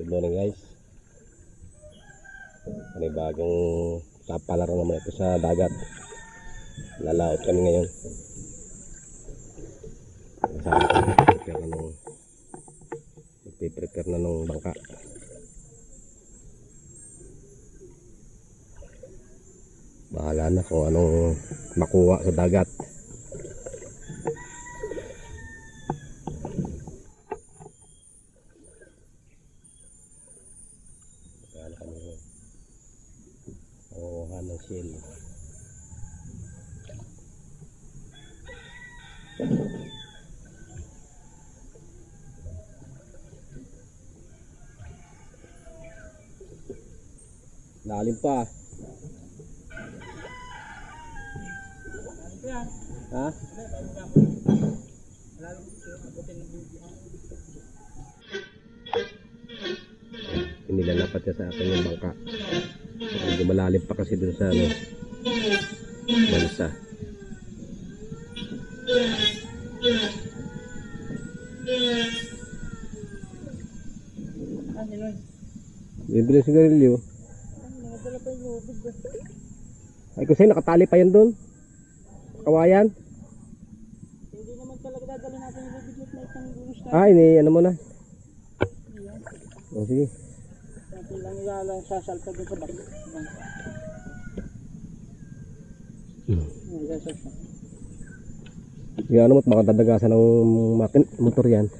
Good morning guys. Bagong sapalaro naman ito sa dagat. Lalaot kami ngayon. Prepare na ng bangka. Bahala na kung anong makuha sa dagat. Ng shell. Lalim pa. Ha? Inilalapat niya sa akin yung bangka. Hindi malalim pa kasi dun sa bansa. Bibili sigarilyo. Ay kasi nakatali pa yan dun. Kawayan. Hindi naman talaga dadali natin yung bibigit na isang gusto. Ini ano mo na. Oh, sige. Natin lang ilalang sasalpa dun sa bangka. Yung ano mo't baka dadagasan ng motor yan.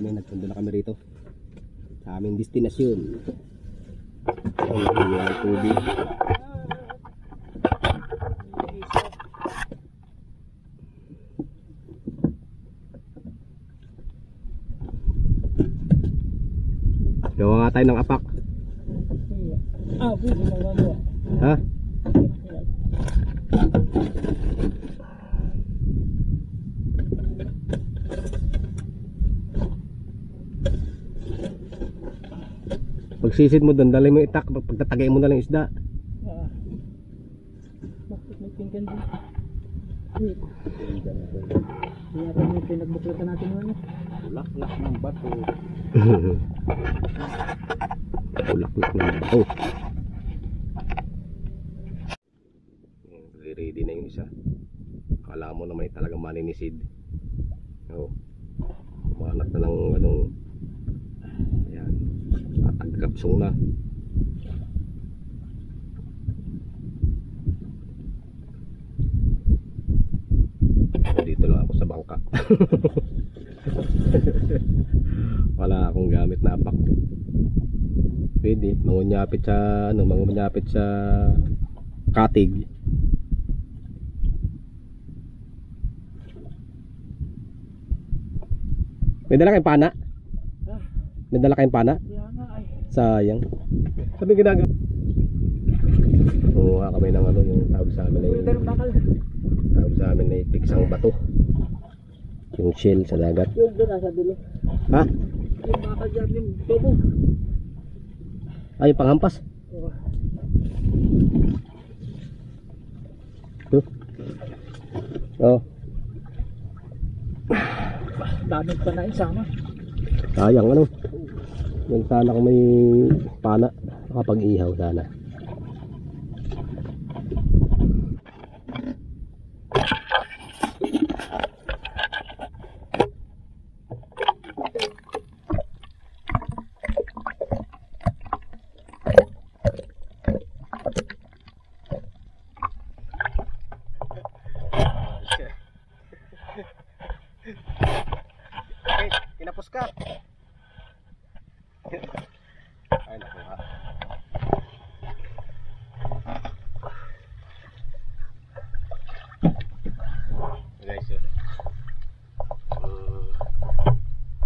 Nagpunta na kami rito sa aming destinasyon. Ang ng tubig. Gawa nga tayo ng apak. Pwede magagawa. Ha? Pagsisid mo doon, dali mo itak. Pagtatagay mo na lang isda. Bakit may pinggan din? Wait. Kaya kami pinagbuklatan natin yun. Laklak ng bato. Ulak-lak na bato. Ready na yung isa. Akala mo naman talagang maninisid. Oo. Umanat na ng anong. Ayan. Tatagkapsong na. Dito lang ako sa bangka. Wala akong gamit na apak. Pwede, mangunyapit sa mangunyapit sa katig. May dala kayong pana? May dala kayong pana? Kaya nga ay. Sayang. Sabi ginagawa. Oo, kami ng ano yung tawag sa amin ay Bakal. tawag sa amin ay piksang bato. Yung shell sa dagat. Yung doon nasa dulo. Ha? Yung bakal dyan yung tobo. Ay, panghampas. Oo. Ito. Oh, Dami pa na isama. sayang ano. Yung sana kung may pana, makapag-ihaw sana. Okay, kinapos ka. Ay, naku ha. Guys, yun.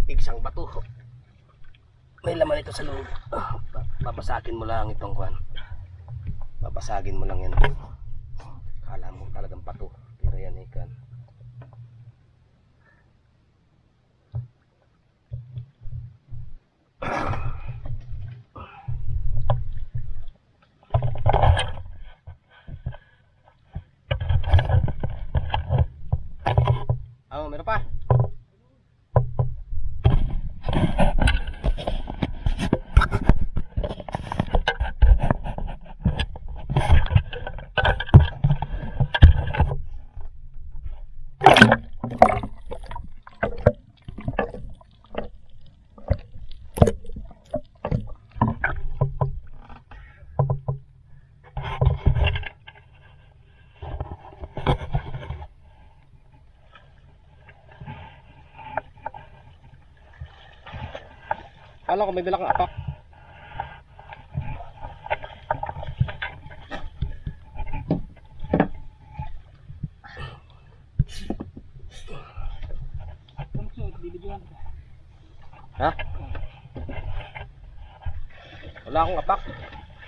Pigsang bato. May laman ito sa loob. Babasagin mo lang itong kwan. Babasagin mo lang yan. Kala mo talagang bato. Pero yan ikan. Oh, meron pa. Kala ko may dala kang apak. Ha? Wala akong apak.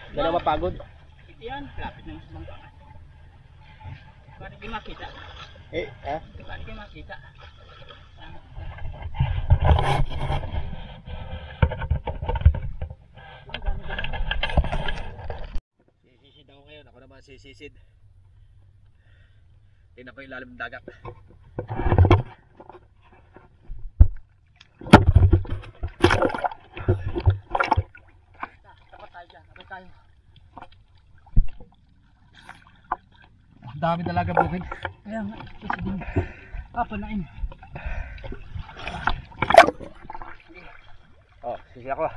Hindi na mapagod. Yan, lapit na mas bangka. Pwede kayo makita. Ha? Pwede kayo makita. Sisisid ako ngayon. Ako naman sisisid. Tingnan ko yung lalim ng dagat. Dapat tayo dyan. Dapat tayo. Dami talaga bukid. Kaya nga. Kasi din. Panain. Oh, sisi ako.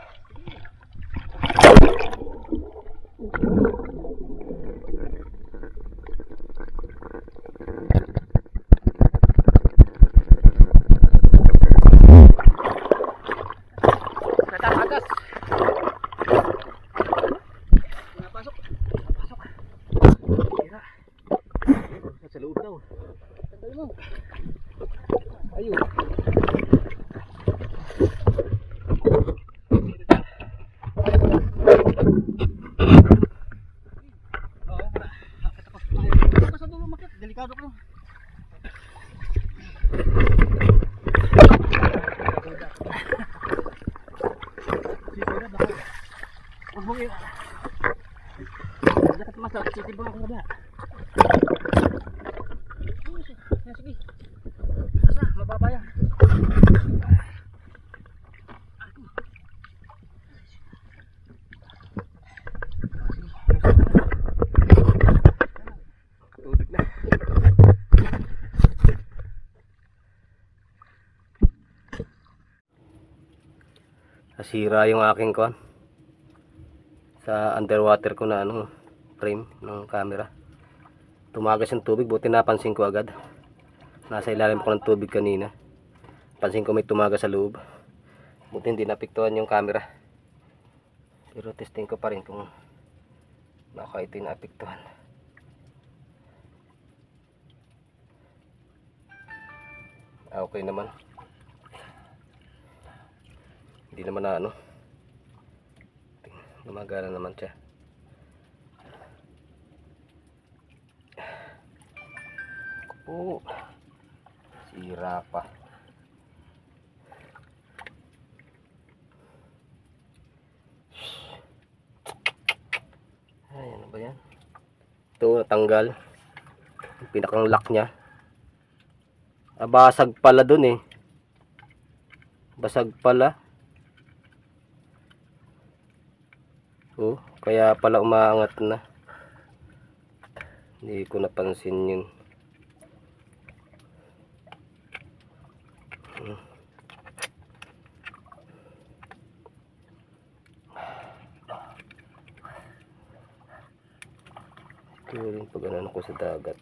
Bubong yun. Dapat masal, titibang ako na. Sige. Asa, mababa yan. Tubig na. Nasira yung aking kuwan sa underwater ko na ano, frame ng camera. Tumagas yung tubig, buti napansin ko agad. Nasa ilalim ko ng tubig kanina. Pansin ko may tumagas sa loob. Buti hindi napiktuhan yung camera. Pero testing ko pa rin kung baka ito yung napiktuhan. Okay naman. Hindi naman na ano. Gumagana naman siya. Oh, sira pa. Ay, ano ba yan? Ito, natanggal. Yung pinakang lock niya. Basag pala dun eh. Basag pala. Oh, kaya pala umaangat na. Hindi ko napansin yun. Ito rin pag ano ko sa dagat.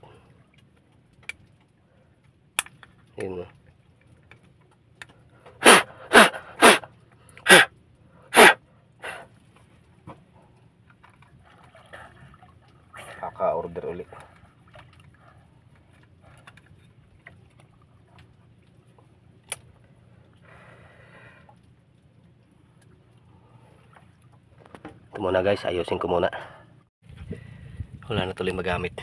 Yun o. Kaka-order ulit. Ito muna guys, ayusin ko muna. Wala na tuloy magamit.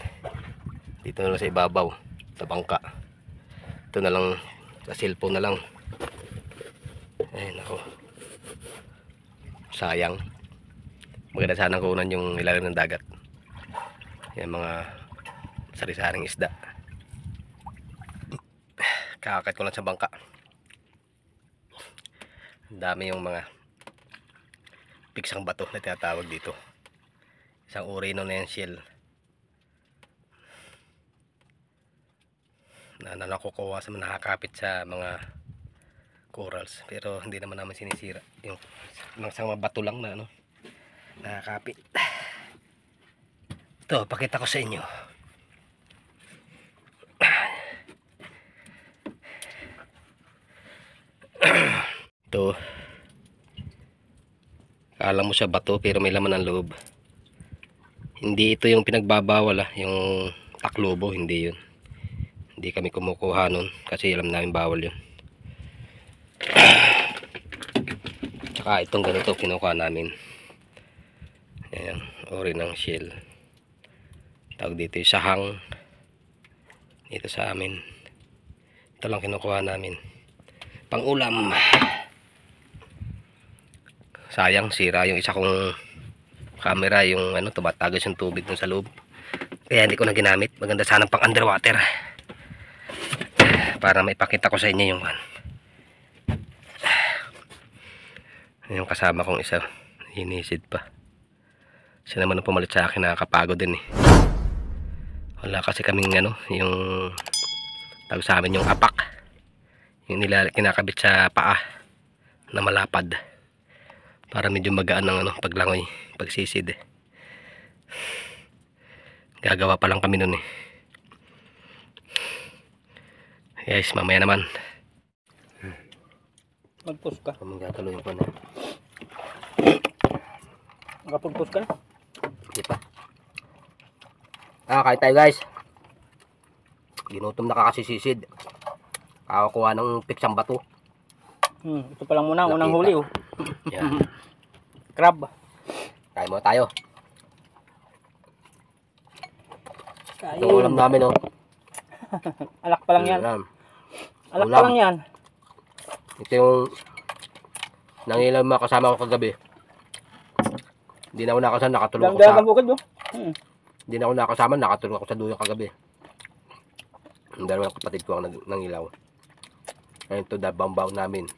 Dito na lang sa ibabaw, sa bangka. Ito na lang, sa cellphone na lang. Ayun ako. Sayang. Maganda sana kunan yung ilalim ng dagat. Yan mga sari-saring isda. Kakakit ko lang sa bangka. Ang dami yung mga piksang bato na tinatawag dito. Isang uri nun na yung shell na nakukuha sa nakakapit sa mga corals, pero hindi naman namin sinisira yung isang bato lang na ano, nakakapit. Ito, pakita ko sa inyo. Ito, kala mo siya bato pero may laman ng loob. Hindi ito yung pinagbabawal yung taklobo, hindi yun. Hindi kami kumukuha nun kasi alam namin bawal yun. Tsaka itong ganito kinukuha namin. Ayan, ori ng shell. Tawag dito yung sahang. Dito sa amin. Ito lang kinukuha namin. Pang ulam. Sayang, sira yung isa kong camera, yung ano, tumatagas yung tubig dun sa loob. Kaya hindi ko na ginamit. Maganda sana pang underwater. Para maipakita ko sa inyo yung kasama kong isa. Hinisid pa. Siya naman ang pumalit sa akin, nakakapagod din eh. Wala kasi kaming ano, yung tawag sa amin yung apak. Yung kinakabit sa paa na malapad. Para medyo magaan ng ano, paglangoy, pagsisid eh. Gagawa pa lang kami nun eh. Guys, mamaya naman. Magpus ka. Magkakaluin ko na. Magpus ka na? Hindi pa. Kain tayo guys. Ginutom na kakasisisid. Kakakuha ng piksang bato. Ito pa lang muna, unang huli oh. Yan. Crab. Kain mo tayo. Kain. Ito ulam namin oh. Alak pa lang yan. Ulam. Alak Ulam. pa lang yan. Ito yung nangilam mga kasama ko kagabi. Hindi na ako nakasama, nakatulog ako Dagang sa... bukid mo. Hindi na ako nakasama, nakatulog ako sa duyo kagabi. Ang dalawang kapatid ko ang nangilaw. Ngayon ito, dabambaw namin.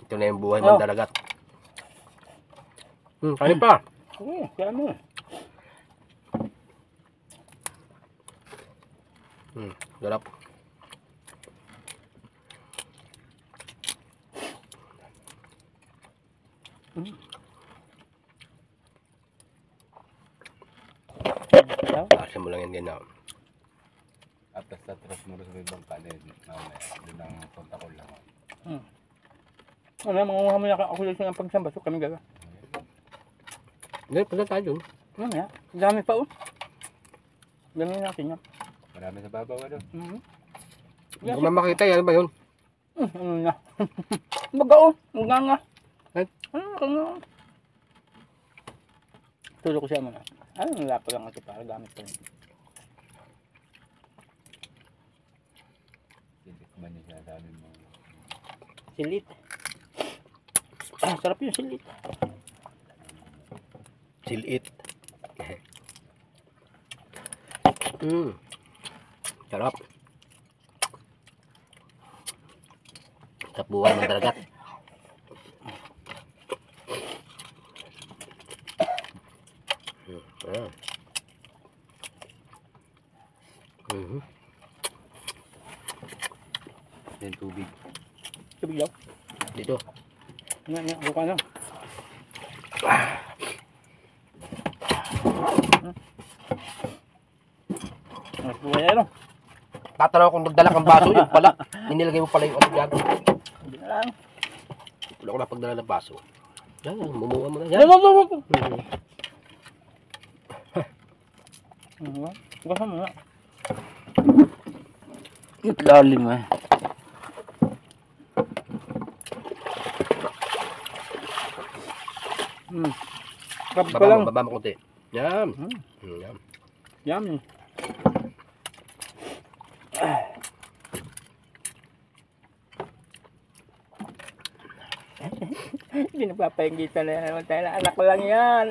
Ito na yung buhay Oh. mandalagat. Kain pa. Oo, kaya mo. Sarap. Asin mo lang yan ganyan. Atas mo rin sa ibang kanin. Mamaya, doon ang punta ko lang. Ano, mangunguha mo na ako ng pagsamba. So kami gaga. Hindi, punta tayo dun. Mamaya, dami pa oh. Dami natin yan. Marami sa babaw ano. Hindi ko makita yan. Ano ba yun? Ano na? Baga oh, mga nga. Ay. Ano nga? Tulo ko siya muna. Ano, nalapa lang ito para gamit ko. Silikman niya siya, dami mo. Silit. Ah, sarap yung silit. Silit. Sarap. Sarap buhay mandalagat. Yan tubig. Sabi daw. Dito. Ano ka na? Buhay ano? Tatanaw kung nagdala kang baso, yun pala. Inilagay mo pala yung ano dyan. Hindi na lang. Wala ko na pagdala ng baso. Yan, mumuha mo na. Yan, Yan. Gasa mo na. Itlalim eh. Kapag pa lang. Baba mo konti. Yan. Yan. Yummy. Hindi napapahinggitan na naman tayo. Anak ko lang yan.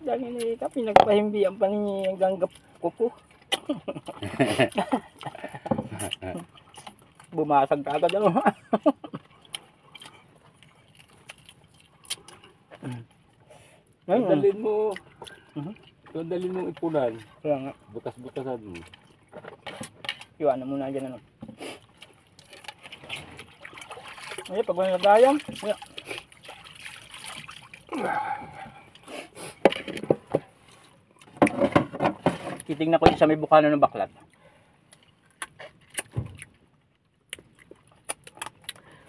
Dahil nilita, pinagpahimbihan pa ninyo yung ganggap ko po. Bumasag ka agad ano. Dalhin mo. Dalhin mo ipunan. Kaya nga, Butas-butasan mo. iwanan muna dyan ano. Ay, pag wala nagayang. Titignan ko yung sa may bukano ng baklat.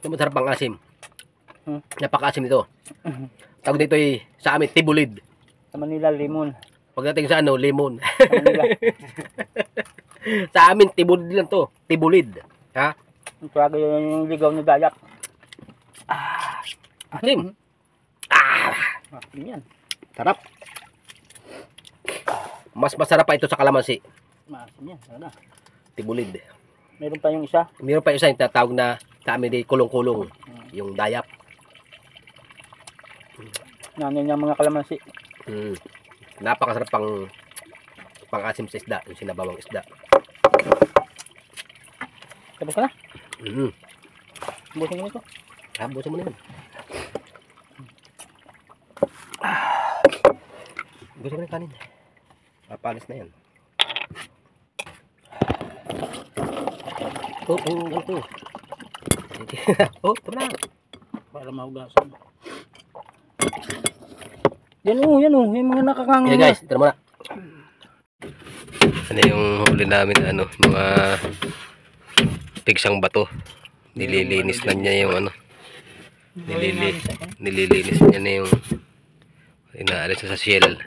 Ito masarap ang asim. Napaka-asim nito. Tawag dito sa amin, tibulid. Sa Manila, limon. Pagdating sa ano, lemon. Sa Manila. Sa amin, tibulid lang to. Tibulid. Ha? Kaya yung ligaw na dayak. Asim. Yan. Sarap. Mas masarap pa ito sa kalamansi. Maasim yan. Wala. Tibulid. Meron pa yung isa. Mayroon pa isa yung tatawag na sa amin di kulong-kulong. Yung dayak. Nanay niya mga kalamansi. Napakasarap pang-asim sa isda. Yung sinabawang isda. Tapos ka na? Busin mo nito. Busin mo na yun. Busin mo na yung kanin. Papalis na yan. Ano to? Ito na. Para mahugasan. Yan o. Yung mga nakakang... Okay guys, ito na muna. Ano yung huli namin, mga pigsang bato. Nililinis na niya yung nililinis niya na yung inaalis sa shell.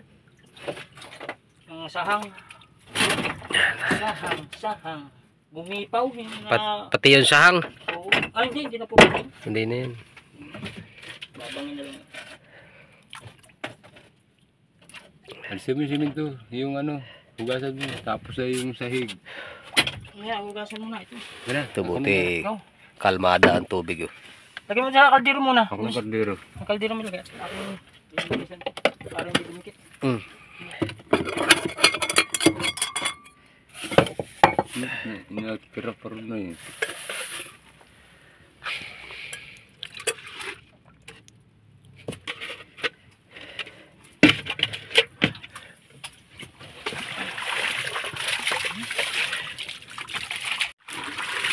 Ang sahang. Sahang. Bumipaw. Pati yung sahang. Oo. Ay, hindi na po. Hindi na yun. Babangin na lang. Alisin mo yung siminto. Yung Hugasan mo. Tapos ay yung sahig. Kaya, hugasan mo na ito. Wala. Ito buti Ikaw. kalmada ang tubig. Oh. Lagyan mo sa kaldero muna. Ako ng kardero. Ang kaldero mo lagay. Ako yung para hindi dumikit. Mm. Nakikira pa rin na yun.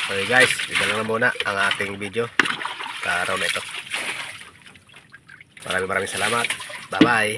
Okay guys, ito lang na muna ang ating video sa araw na ito. Maraming salamat. Bye bye.